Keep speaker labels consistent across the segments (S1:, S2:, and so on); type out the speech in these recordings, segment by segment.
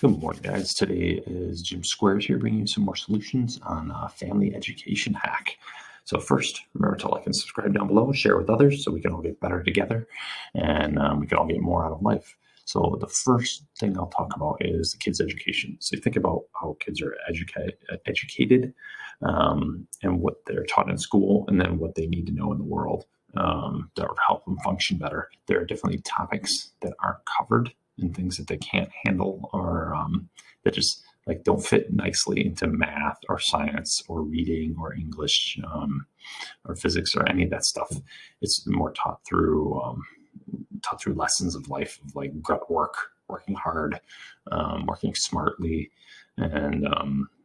S1: Good morning, guys. Today is Jim Squares here, bringing you some more solutions on family education hack. So first, remember to like and subscribe down below, share with others so we can all get better together and we can all get more out of life. So the first thing I'll talk about is the kids' education. So you think about how kids are educated and what they're taught in school and then what they need to know in the world that will help them function better. There are definitely topics that aren't covered and things that they can't handle or that just like don't fit nicely into math or science or reading or English or physics or any of that stuff. It's more taught through lessons of life, of like gut work, working hard, working smartly, and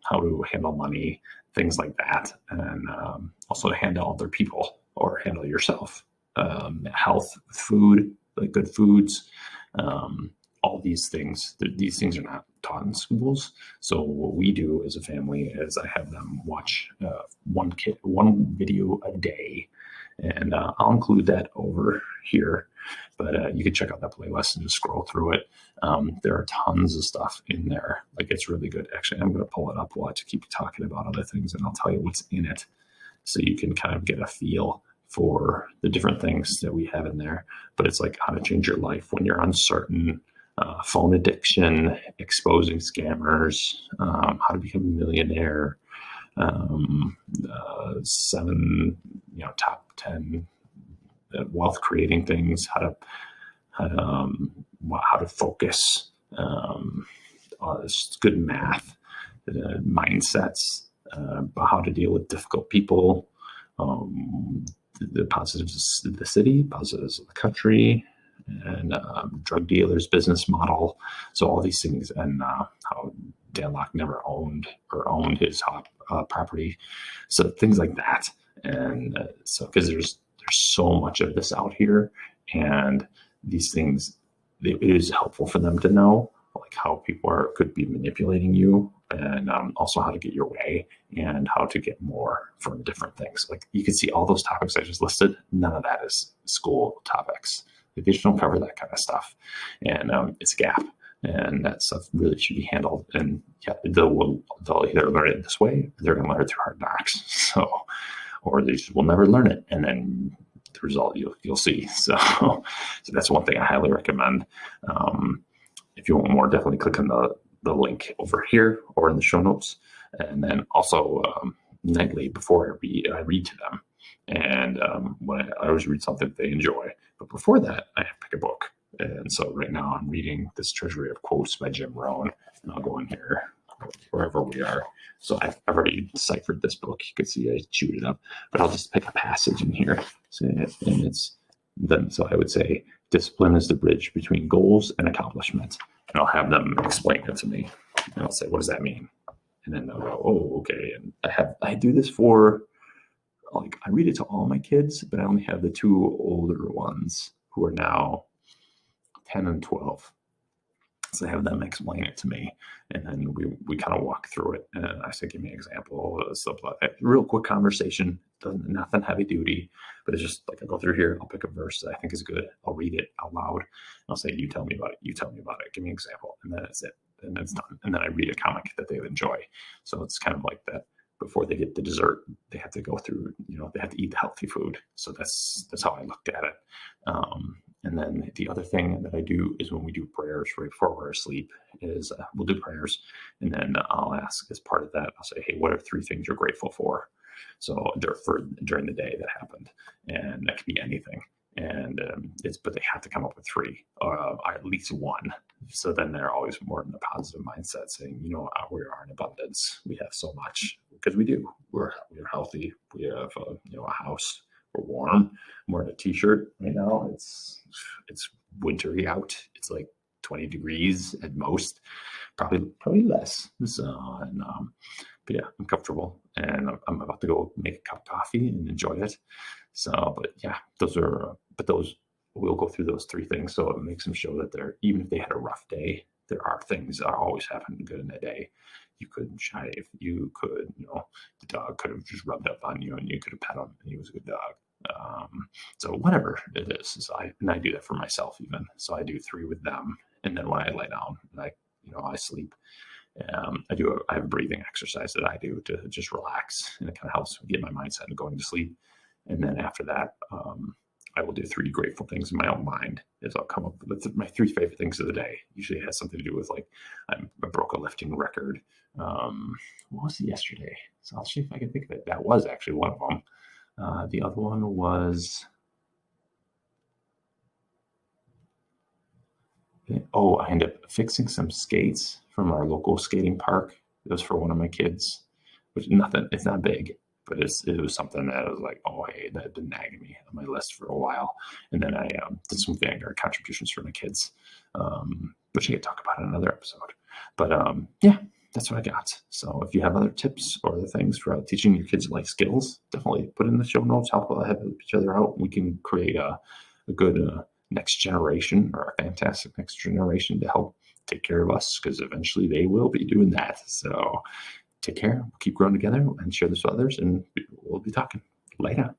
S1: how to handle money, things like that, and also to handle other people or handle yourself, health, food, like good foods. All these things are not taught in schools. So what we do as a family is I have them watch one video a day, and I'll include that over here, but you can check out that playlist and just scroll through it. There are tons of stuff in there. Like, it's really good. Actually, I'm going to pull it up while I keep talking about other things, and I'll tell you what's in it so you can kind of get a feel for the different things that we have in there. But it's like how to change your life when you're uncertain, phone addiction, exposing scammers, how to become a millionaire, 7 top 10 wealth creating things, how to focus, good math, mindsets, how to deal with difficult people, the positives of the city, positives of the country, and drug dealers' business model. So all these things, and how Dan Lok never owned his property. So things like that. And so because there's so much of this out here, and these things, it is helpful for them to know, like how people could be manipulating you, and also how to get your way and how to get more from different things. Like, you can see all those topics I just listed. None of that is school topics. They just don't cover that kind of stuff, and it's a gap, and that stuff really should be handled. And yeah, they'll either learn it this way, or they're going to learn it through hard knocks. So, or they just will never learn it, and then the result you'll see. So that's one thing I highly recommend. If you want more, definitely click on the link over here or in the show notes. And then also nightly before I read to them. And when I always read something they enjoy. But before that, I pick a book. And so right now I'm reading this Treasury of Quotes by Jim Rohn. And I'll go in here wherever we are. So I've already deciphered this book. You can see I chewed it up. But I'll just pick a passage in here. So I would say, discipline is the bridge between goals and accomplishment. And I'll have them explain it to me. And I'll say, what does that mean? And then they'll go, oh, okay. And I do this for, like, I read it to all my kids, but I only have the 2 older ones who are now 10 and 12. So I have them explain it to me, and then we kind of walk through it. And I say, give me an example, stuff like that. Real quick conversation, nothing heavy duty, but it's just like I go through here, I'll pick a verse that I think is good, I'll read it out loud, I'll say, you tell me about it, give me an example, and then that's it, and then it's done. And then I read a comic that they enjoy. So it's kind of like that. Before they get the dessert, they have to go through, they have to eat the healthy food. So that's how I looked at it. And then the other thing that I do is when we do prayers right before we're asleep is we'll do prayers. And then I'll ask, as part of that, I'll say, hey, what are 3 things you're grateful for? So during the day that happened. And that could be anything. And but they have to come up with 3, or at least 1. So then they're always more in the positive mindset, saying, we are in abundance. We have so much, because we do. We're healthy. We have a house. We're warm. I'm wearing a t-shirt right now. It's wintry out. It's like 20 degrees at most, probably less. So, but yeah, I'm comfortable, and I'm about to go make a cup of coffee and enjoy it. So, but yeah, we'll go through those 3 things. So it makes them show that even if they had a rough day, there are things that always happen good in a day. You could shave, you could, the dog could have just rubbed up on you and you could have pet him and he was a good dog. So whatever it is, I do that for myself even. So I do 3 with them. And then when I lay down, while I sleep. I have a breathing exercise that I do to just relax, and it kind of helps get my mindset into going to sleep. And then after that, I will do 3 grateful things in my own mind as I'll come up with my 3 favorite things of the day. Usually it has something to do with like, I broke a lifting record. What was it yesterday? So I'll see if I can think of it. That was actually one of them. The other one was, I ended up fixing some skates from our local skating park. It was for one of my kids, which it's not big, but it was something that I was like, oh, hey, that had been nagging me on my list for a while. And then I did some Vanguard contributions for my kids, which I could talk about in another episode. But yeah, that's what I got. So if you have other tips or other things for teaching your kids life skills, definitely put in the show notes, help each other out. We can create a good next generation, or a fantastic next generation, to help take care of us, because eventually they will be doing that. So take care, keep growing together, and share this with others, and we'll be talking later.